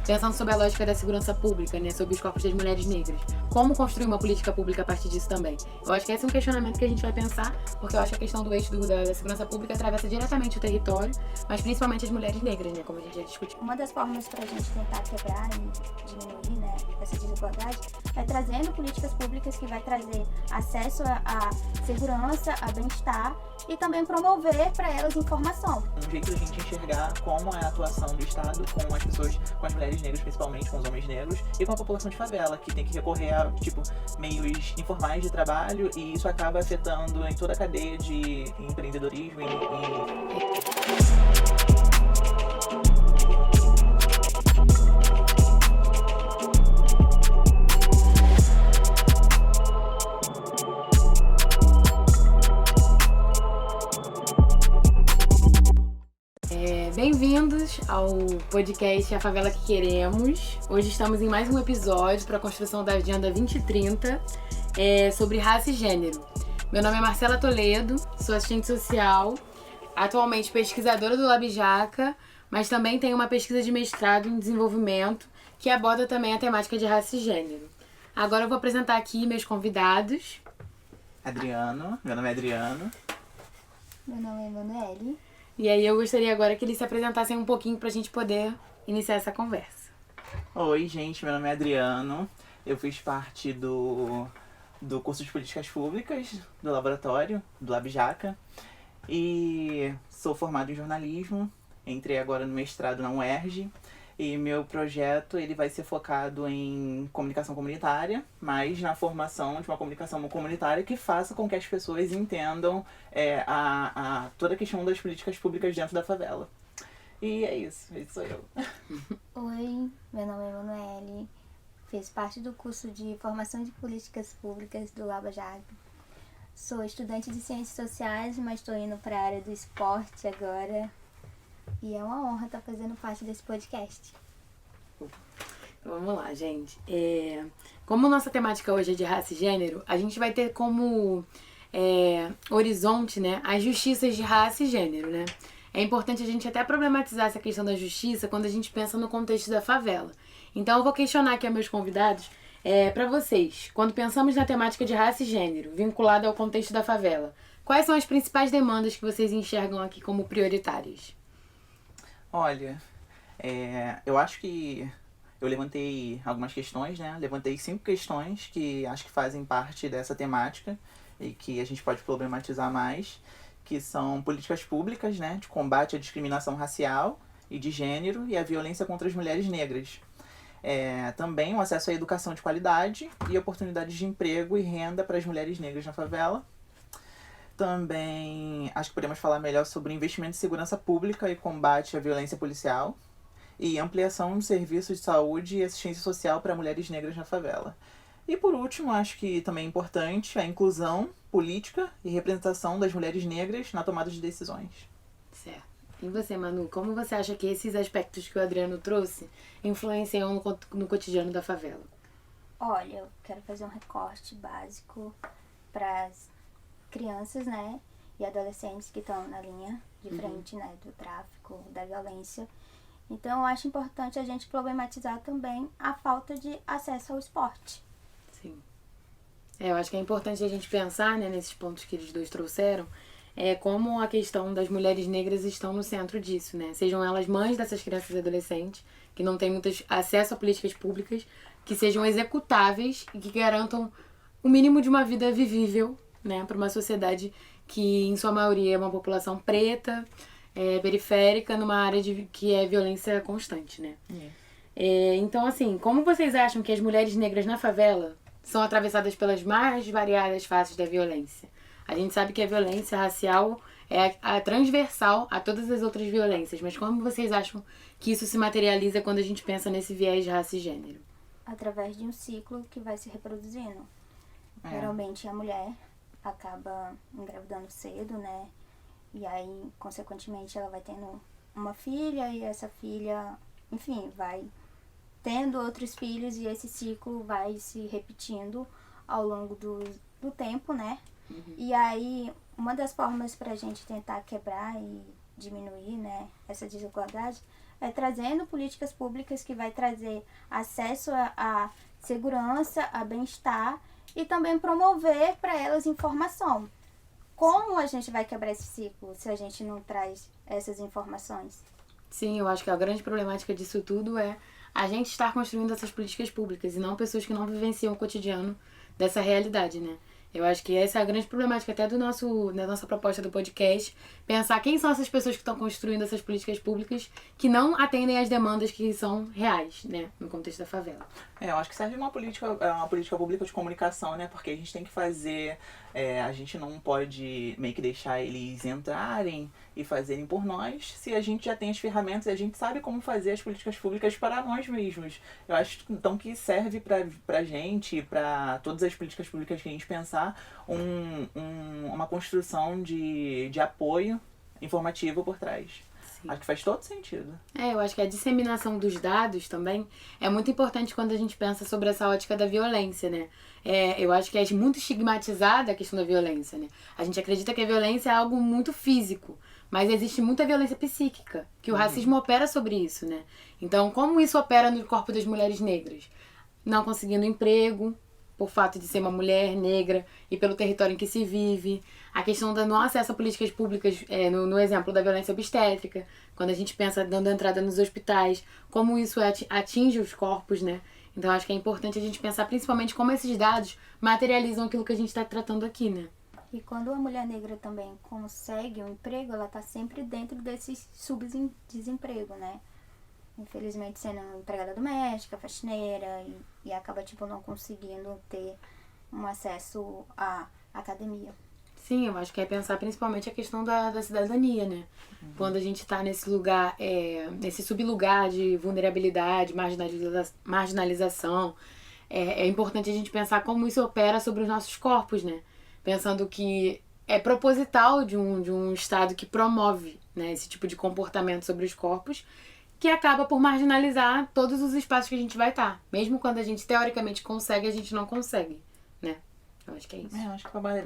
Pensando sobre a lógica da segurança pública, né, sobre os corpos das mulheres negras. Como construir uma política pública a partir disso também? Eu acho que esse é um questionamento que a gente vai pensar, porque eu acho que a questão do eixo da segurança pública atravessa diretamente o território, mas principalmente as mulheres negras, né, como a gente já discutiu. Uma das formas para a gente tentar quebrar e diminuir, né, essa desigualdade é trazendo políticas públicas que vai trazer acesso a segurança, a bem-estar e também promover para elas informação. Um jeito da gente enxergar como é a atuação do Estado com as pessoas, com as mulheres negras principalmente, com os homens negros e com a população de favela, que tem que recorrer a meios informais de trabalho, e isso acaba afetando em toda a cadeia de empreendedorismo Bem-vindos ao podcast A Favela que Queremos. Hoje estamos em mais um episódio para a construção da Agenda 2030 sobre raça e gênero. Meu nome é Marcela Toledo, sou assistente social, atualmente pesquisadora do LabJaca, mas também tenho uma pesquisa de mestrado em desenvolvimento que aborda também a temática de raça e gênero. Agora eu vou apresentar aqui meus convidados. Meu nome é Adriano. Meu nome é Emanuele. E aí eu gostaria agora que eles se apresentassem um pouquinho pra gente poder iniciar essa conversa. Oi, gente, meu nome é Adriano. Eu fiz parte do curso de Políticas Públicas do laboratório, do LabJaca. E sou formado em jornalismo. Entrei agora no mestrado na UERJ. E meu projeto ele vai ser focado em comunicação comunitária, mas na formação de uma comunicação comunitária que faça com que as pessoas entendam toda a questão das políticas públicas dentro da favela. E é isso, esse sou eu. Oi, meu nome é Emanuele. Fiz parte do curso de Formação de Políticas Públicas do LabJaca. Sou estudante de Ciências Sociais, mas estou indo para a área do esporte agora. E é uma honra estar fazendo parte desse podcast. Então, vamos lá, gente. Como nossa temática hoje é de raça e gênero, a gente vai ter como horizonte, né, as justiças de raça e gênero, né? É importante a gente até problematizar essa questão da justiça quando a gente pensa no contexto da favela. Então eu vou questionar aqui aos meus convidados, para vocês, quando pensamos na temática de raça e gênero, vinculada ao contexto da favela, quais são as principais demandas que vocês enxergam aqui como prioritárias? Olha, eu acho que eu levantei algumas questões, né? Levantei 5 questões que acho que fazem parte dessa temática e que a gente pode problematizar mais, que são políticas públicas, né, de combate à discriminação racial e de gênero e à violência contra as mulheres negras. Também o acesso à educação de qualidade e oportunidades de emprego e renda para as mulheres negras na favela. Também acho que podemos falar melhor sobre investimento em segurança pública e combate à violência policial e ampliação de serviços de saúde e assistência social para mulheres negras na favela. E por último, acho que também é importante a inclusão política e representação das mulheres negras na tomada de decisões. Certo. E você, Manu, como você acha que esses aspectos que o Adriano trouxe influenciam no cotidiano da favela? Olha, eu quero fazer um recorte básico para as crianças, né, e adolescentes que estão na linha de frente, né, do tráfico, da violência. Então, eu acho importante a gente problematizar também a falta de acesso ao esporte. Sim. Eu acho que é importante a gente pensar, né, nesses pontos que eles dois trouxeram, como a questão das mulheres negras estão no centro disso, né? Sejam elas mães dessas crianças e adolescentes, que não têm muito acesso a políticas públicas, que sejam executáveis e que garantam o mínimo de uma vida vivível, né, para uma sociedade que, em sua maioria, é uma população preta, periférica, numa área que é violência constante, né? Então, assim, como vocês acham que as mulheres negras na favela são atravessadas pelas mais variadas faces da violência? A gente sabe que a violência racial é a transversal a todas as outras violências, mas como vocês acham que isso se materializa quando a gente pensa nesse viés de raça e gênero? Através de um ciclo que vai se reproduzindo. Geralmente a mulher acaba engravidando cedo, né? E aí, consequentemente, ela vai tendo uma filha e essa filha, enfim, vai tendo outros filhos e esse ciclo vai se repetindo ao longo do tempo, né? E aí, uma das formas para a gente tentar quebrar e diminuir, né, essa desigualdade é trazendo políticas públicas que vai trazer acesso a segurança, a bem-estar e também promover para elas informação. Como a gente vai quebrar esse ciclo se a gente não traz essas informações? Sim, eu acho que a grande problemática disso tudo é a gente estar construindo essas políticas públicas e não pessoas que não vivenciam o cotidiano dessa realidade, né? Eu acho que essa é a grande problemática até da nossa proposta do podcast, pensar quem são essas pessoas que estão construindo essas políticas públicas que não atendem às demandas que são reais, né, no contexto da favela. Eu acho que serve uma política pública de comunicação, né? Porque a gente tem que fazer, a gente não pode meio que deixar eles entrarem e fazerem por nós, se a gente já tem as ferramentas e a gente sabe como fazer as políticas públicas para nós mesmos. Eu acho então que serve pra gente, para todas as políticas públicas que a gente pensar, uma construção de apoio informativo por trás. Sim. Acho que faz todo sentido. Eu acho que a disseminação dos dados também é muito importante quando a gente pensa sobre essa ótica da violência, né? Eu acho que é muito estigmatizada a questão da violência, né? A gente acredita que a violência é algo muito físico, mas existe muita violência psíquica, que o racismo opera sobre isso, né? Então, como isso opera no corpo das mulheres negras? Não conseguindo emprego, por fato de ser uma mulher negra e pelo território em que se vive. A questão do não acesso a políticas públicas, no exemplo da violência obstétrica, quando a gente pensa dando entrada nos hospitais, como isso atinge os corpos, né? Então, acho que é importante a gente pensar principalmente como esses dados materializam aquilo que a gente está tratando aqui, né? E quando a mulher negra também consegue um emprego, ela está sempre dentro desse subdesemprego, né? Infelizmente sendo empregada doméstica, faxineira e acaba tipo não conseguindo ter um acesso à academia. Sim, eu acho que é pensar principalmente a questão da cidadania, né? Quando a gente está nesse lugar, nesse sublugar de vulnerabilidade, marginalização, é importante a gente pensar como isso opera sobre os nossos corpos, né? Pensando que é proposital de um Estado que promove, né, esse tipo de comportamento sobre os corpos, que acaba por marginalizar todos os espaços que a gente vai estar. Mesmo quando a gente teoricamente consegue, a gente não consegue, né? Eu acho que é isso. Eu acho que para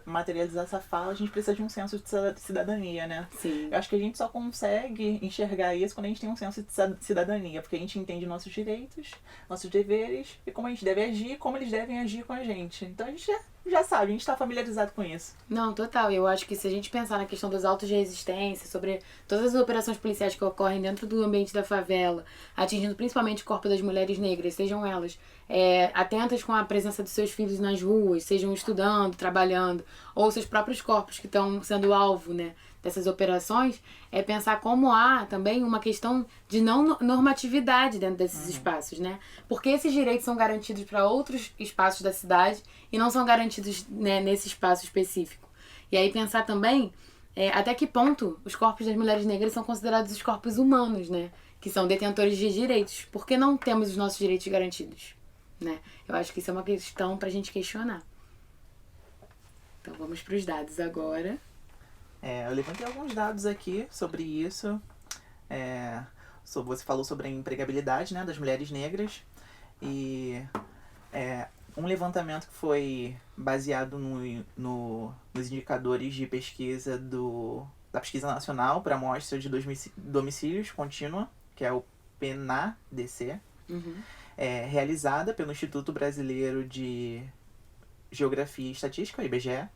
materializar essa fala, a gente precisa de um senso de cidadania, né? Sim. Eu acho que a gente só consegue enxergar isso quando a gente tem um senso de cidadania, porque a gente entende nossos direitos, nossos deveres, e como a gente deve agir, e como eles devem agir com a gente. Então a gente já sabe, a gente está familiarizado com isso. Não, total. Eu acho que se a gente pensar na questão dos autos de resistência, sobre todas as operações policiais que ocorrem dentro do ambiente da favela, atingindo principalmente o corpo das mulheres negras, sejam elas atentas com a presença dos seus filhos nas ruas, sejam estudando, trabalhando, ou seus próprios corpos que estão sendo alvo, né, dessas operações, é pensar como há também uma questão de não normatividade dentro desses espaços, né? Porque esses direitos são garantidos para outros espaços da cidade e não são garantidos, né, nesse espaço específico. E aí pensar também até que ponto os corpos das mulheres negras são considerados os corpos humanos, né? Que são detentores de direitos. Por que não temos os nossos direitos garantidos? Né? Eu acho que isso é uma questão pra gente questionar. Então vamos pros dados agora. Eu levantei alguns dados aqui sobre isso. Você falou sobre a empregabilidade, né, das mulheres negras. E um levantamento que foi baseado nos indicadores de pesquisa da Pesquisa Nacional para Amostra de Domicílios Contínua, que é o PNADC. Realizada pelo Instituto Brasileiro de Geografia e Estatística, IBGE,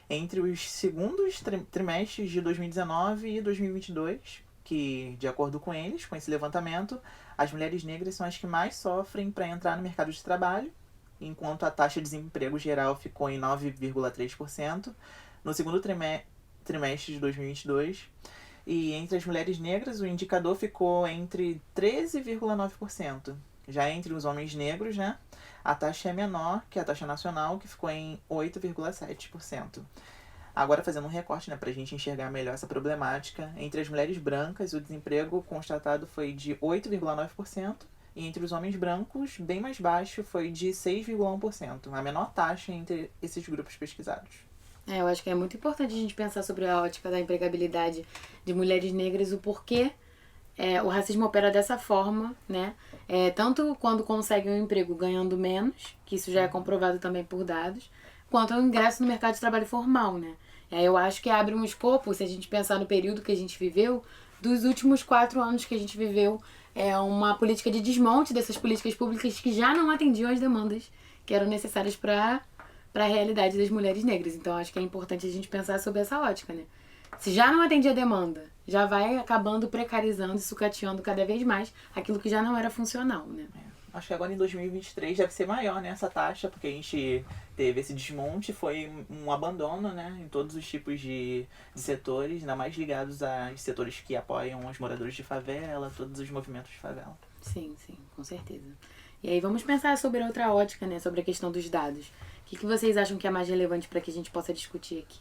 entre os segundos trimestres de 2019 e 2022, que, de acordo com eles, com esse levantamento, as mulheres negras são as que mais sofrem para entrar no mercado de trabalho, enquanto a taxa de desemprego geral ficou em 9,3% no segundo trimestre de 2022, e entre as mulheres negras o indicador ficou entre 13,9%. Já entre os homens negros, né, a taxa é menor que a taxa nacional, que ficou em 8,7%. Agora, fazendo um recorte, né, para a gente enxergar melhor essa problemática, entre as mulheres brancas, o desemprego constatado foi de 8,9%, e entre os homens brancos, bem mais baixo, foi de 6,1%, a menor taxa entre esses grupos pesquisados. Eu acho que é muito importante a gente pensar sobre a ótica da empregabilidade de mulheres negras, o porquê o racismo opera dessa forma, né? Tanto quando consegue um emprego ganhando menos, que isso já é comprovado também por dados, quanto ao ingresso no mercado de trabalho formal, né? Eu acho que abre um escopo, se a gente pensar no período que a gente viveu, dos últimos 4 anos que a gente viveu uma política de desmonte dessas políticas públicas que já não atendiam as demandas que eram necessárias para a realidade das mulheres negras. Então, acho que é importante a gente pensar sobre essa ótica, né? Se já não atendia a demanda, já vai acabando precarizando e sucateando cada vez mais aquilo que já não era funcional, né? Acho que agora em 2023 deve ser maior, né, essa taxa, porque a gente teve esse desmonte, foi um abandono, né, em todos os tipos de setores, ainda mais ligados a setores que apoiam os moradores de favela, todos os movimentos de favela. Sim, com certeza. E aí vamos pensar sobre outra ótica, né, sobre a questão dos dados. O que vocês acham que é mais relevante para que a gente possa discutir aqui?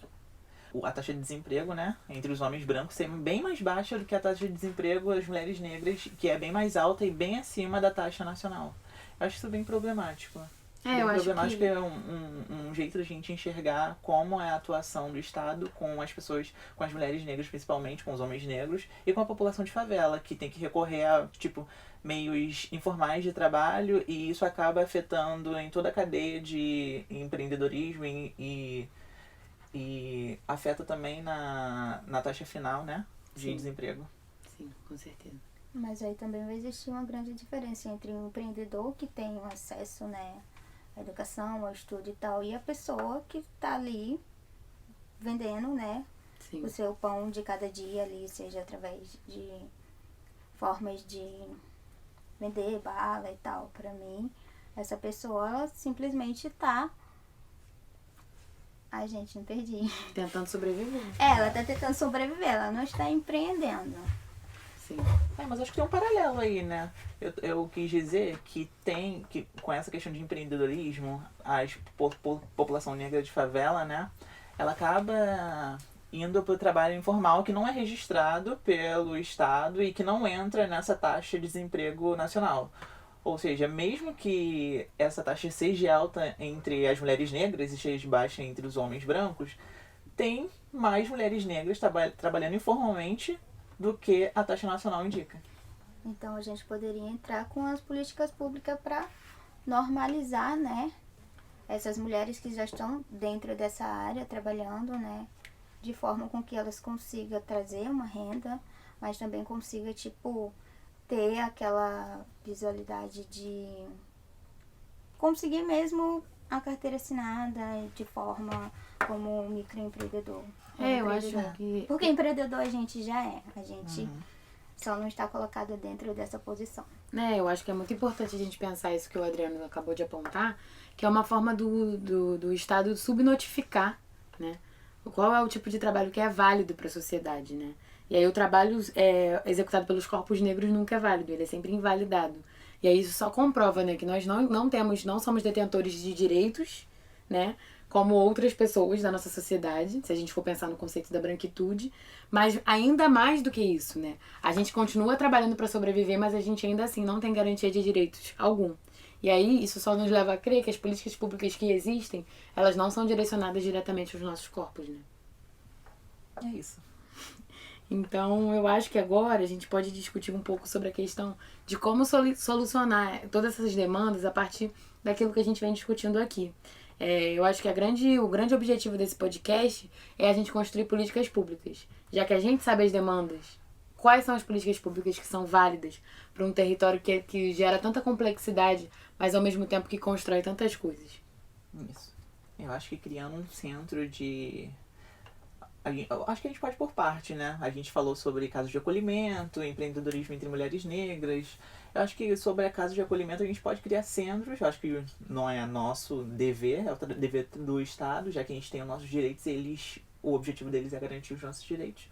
A taxa de desemprego, né, entre os homens brancos ser bem mais baixa do que a taxa de desemprego das mulheres negras, que é bem mais alta e bem acima da taxa nacional. Eu acho isso bem problemático. Eu acho que é um jeito da gente enxergar como é a atuação do Estado com as pessoas, com as mulheres negras principalmente, com os homens negros e com a população de favela, que tem que recorrer a, meios informais de trabalho, e isso acaba afetando em toda a cadeia de empreendedorismo e afeta também na taxa final, né, de desemprego. Sim, com certeza. Mas aí também vai existir uma grande diferença entre um empreendedor que tem um acesso, né, à educação, ao estudo e tal, e a pessoa que está ali vendendo, né, Sim. o seu pão de cada dia ali, seja através de formas de vender bala e tal. Para mim, essa pessoa ela simplesmente está... Ai, gente, me perdi. Tentando sobreviver. Ela está tentando sobreviver, ela não está empreendendo. Sim. Mas acho que tem um paralelo aí, né? Eu quis dizer que com essa questão de empreendedorismo, a população negra de favela, né, ela acaba indo para o trabalho informal que não é registrado pelo Estado e que não entra nessa taxa de desemprego nacional. Ou seja, mesmo que essa taxa seja alta entre as mulheres negras e seja baixa entre os homens brancos, tem mais mulheres negras trabalhando informalmente do que a taxa nacional indica. Então a gente poderia entrar com as políticas públicas para normalizar, né, essas mulheres que já estão dentro dessa área trabalhando, né, de forma com que elas consigam trazer uma renda, mas também consiga, ter aquela visualidade de conseguir mesmo a carteira assinada de forma como microempreendedor. Eu acho que... Porque empreendedor a gente já é, a gente só não está colocado dentro dessa posição. Eu acho que é muito importante a gente pensar isso que o Adriano acabou de apontar, que é uma forma do Estado subnotificar, né? Qual é o tipo de trabalho que é válido para a sociedade, né? E aí o trabalho executado pelos corpos negros nunca é válido, ele é sempre invalidado. E aí isso só comprova, né, que nós não somos detentores de direitos, né, como outras pessoas da nossa sociedade, se a gente for pensar no conceito da branquitude, mas ainda mais do que isso, né? A gente continua trabalhando para sobreviver, mas a gente ainda assim não tem garantia de direitos algum. E aí isso só nos leva a crer que as políticas públicas que existem, elas não são direcionadas diretamente aos nossos corpos, né? É isso. Então, eu acho que agora a gente pode discutir um pouco sobre a questão de como solucionar todas essas demandas a partir daquilo que a gente vem discutindo aqui. Eu acho que o grande objetivo desse podcast é a gente construir políticas públicas. Já que a gente sabe as demandas, quais são as políticas públicas que são válidas para um território que gera tanta complexidade, mas ao mesmo tempo que constrói tantas coisas. Isso. Eu acho que criando um centro de... Eu acho que a gente pode por parte, né? A gente falou sobre casos de acolhimento, empreendedorismo entre mulheres negras. Eu acho que sobre a casa de acolhimento a gente pode criar centros. Eu acho que não é nosso dever, é o dever do Estado, já que a gente tem os nossos direitos, o objetivo deles é garantir os nossos direitos.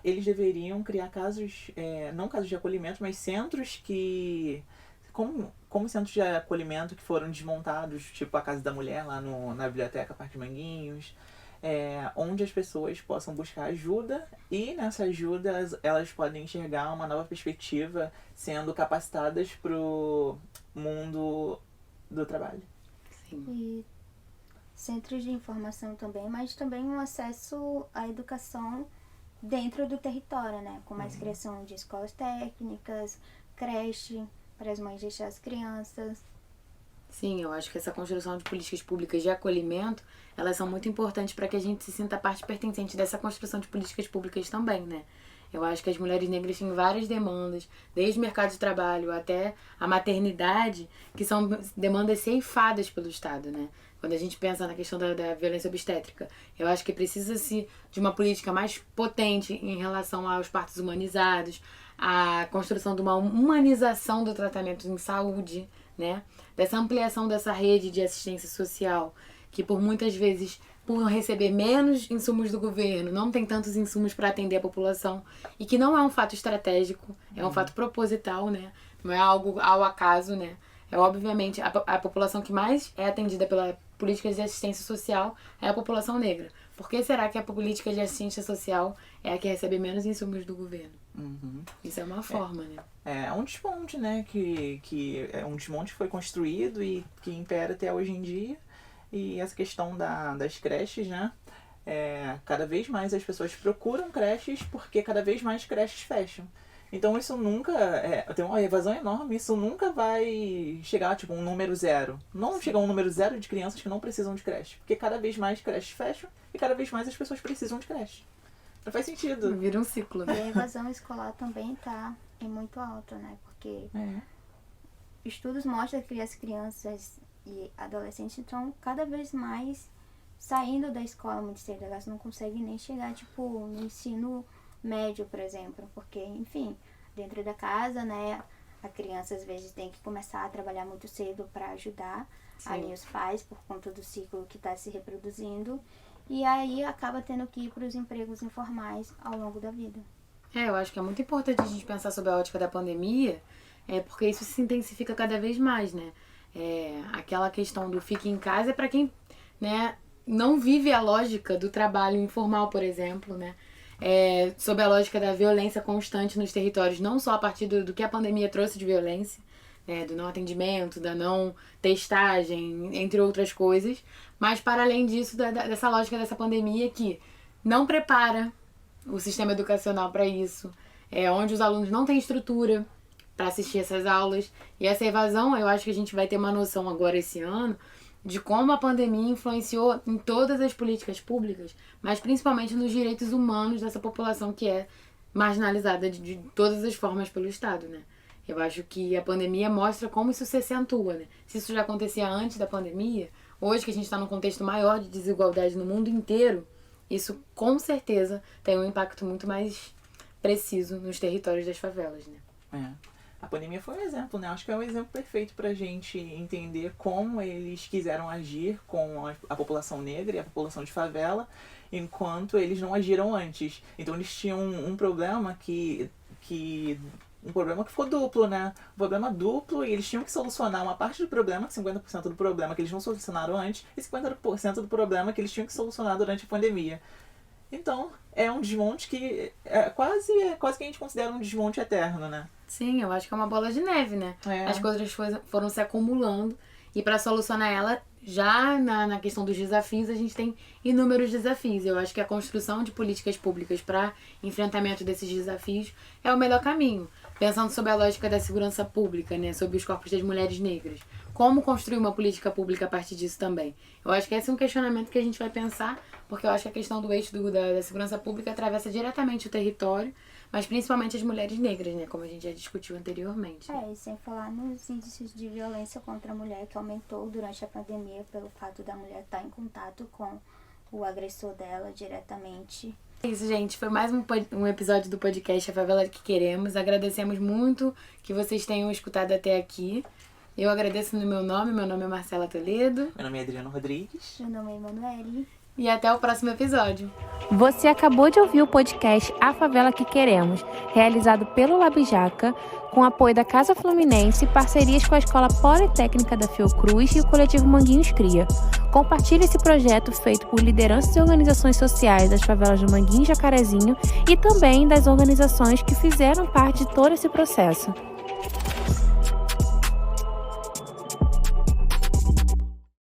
Eles deveriam criar casos, não casos de acolhimento, mas centros que... Como centros de acolhimento que foram desmontados, tipo a Casa da Mulher lá na Biblioteca Parque Manguinhos, onde as pessoas possam buscar ajuda e nessa ajuda elas podem enxergar uma nova perspectiva sendo capacitadas para o mundo do trabalho. Sim. E centros de informação também, mas também um acesso à educação dentro do território, né? Com mais criação de escolas técnicas, creche, para as mães deixar as crianças. Sim, eu acho que essa construção de políticas públicas de acolhimento, elas são muito importantes para que a gente se sinta parte pertencente dessa construção de políticas públicas também, né? Eu acho que as mulheres negras têm várias demandas, desde o mercado de trabalho até a maternidade, que são demandas ceifadas pelo Estado, né? Quando a gente pensa na questão da violência obstétrica, eu acho que precisa-se de uma política mais potente em relação aos partos humanizados, a construção de uma humanização do tratamento em saúde, né? Dessa ampliação dessa rede de assistência social, que por muitas vezes, por receber menos insumos do governo, não tem tantos insumos para atender a população, e que não é um fato estratégico, é um fato proposital, né? Não é algo ao acaso, né? É obviamente a população que mais é atendida pela política de assistência social é a população negra. Por que será que a política de assistência social é a que recebe menos insumos do governo? Isso é uma forma, né? É um desmonte, né? Que é um desmonte que foi construído e que impera até hoje em dia. E essa questão das creches, né? Cada vez mais as pessoas procuram creches porque cada vez mais creches fecham. Então isso nunca... tem uma evasão enorme, isso nunca vai chegar tipo um número zero. Não chega a um número zero de crianças que não precisam de creche. Porque cada vez mais creches fecham e cada vez mais as pessoas precisam de creche. Não faz sentido. Vira um ciclo, né? E a evasão escolar também tá muito alta, né? Porque estudos mostram que as crianças e adolescentes estão cada vez mais saindo da escola muito cedo. Elas não conseguem nem chegar, tipo, no ensino médio, por exemplo. Porque, enfim, dentro da casa, né? A criança, às vezes, tem que começar a trabalhar muito cedo para ajudar ali os pais, por conta do ciclo que está se reproduzindo. E aí acaba tendo que ir para os empregos informais ao longo da vida. Eu acho que é muito importante a gente pensar sobre a ótica da pandemia, porque isso se intensifica cada vez mais, né? Aquela questão do fique em casa é para quem, né, não vive a lógica do trabalho informal, por exemplo, né? Sob a lógica da violência constante nos territórios, não só a partir do que a pandemia trouxe de violência, do não atendimento, da não testagem, entre outras coisas, mas para além disso, dessa lógica dessa pandemia que não prepara o sistema educacional para isso, onde os alunos não têm estrutura para assistir essas aulas, e essa evasão, eu acho que a gente vai ter uma noção agora esse ano de como a pandemia influenciou em todas as políticas públicas, mas principalmente nos direitos humanos dessa população que é marginalizada de todas as formas pelo Estado, né? Eu acho que a pandemia mostra como isso se acentua, né? Se isso já acontecia antes da pandemia, hoje que a gente está num contexto maior de desigualdade no mundo inteiro, isso com certeza tem um impacto muito mais preciso nos territórios das favelas, né? A pandemia foi um exemplo, né? Acho que é um exemplo perfeito pra gente entender como eles quiseram agir com a população negra e a população de favela, enquanto eles não agiram antes. Então eles tinham um problema um problema que ficou duplo, né? Um problema duplo, e eles tinham que solucionar uma parte do problema, 50% do problema que eles não solucionaram antes, e 50% do problema que eles tinham que solucionar durante a pandemia. Então, é um desmonte que quase que a gente considera um desmonte eterno, né? Sim, eu acho que é uma bola de neve, né? As coisas foram se acumulando, e para solucionar ela, já na questão dos desafios, a gente tem inúmeros desafios. Eu acho que a construção de políticas públicas para enfrentamento desses desafios é o melhor caminho. Pensando sobre a lógica da segurança pública, né? Sobre os corpos das mulheres negras. Como construir uma política pública a partir disso também? Eu acho que esse é um questionamento que a gente vai pensar, porque eu acho que a questão do eixo da segurança pública atravessa diretamente o território, mas principalmente as mulheres negras, né? Como a gente já discutiu anteriormente. E sem falar nos índices de violência contra a mulher, que aumentou durante a pandemia pelo fato da mulher estar em contato com o agressor dela diretamente. É isso, gente. Foi mais um episódio do podcast A Favela que Queremos. Agradecemos muito que vocês tenham escutado até aqui. Eu agradeço no meu nome é Marcela Toledo. Meu nome é Adriano Rodrigues. Meu nome é Emanuele. E até o próximo episódio. Você acabou de ouvir o podcast A Favela que Queremos, realizado pelo Labijaca, com apoio da Casa Fluminense, parcerias com a Escola Politécnica da Fiocruz e o Coletivo Manguinhos Cria. Compartilhe esse projeto feito por lideranças e organizações sociais das favelas do Manguinho e Jacarezinho e também das organizações que fizeram parte de todo esse processo.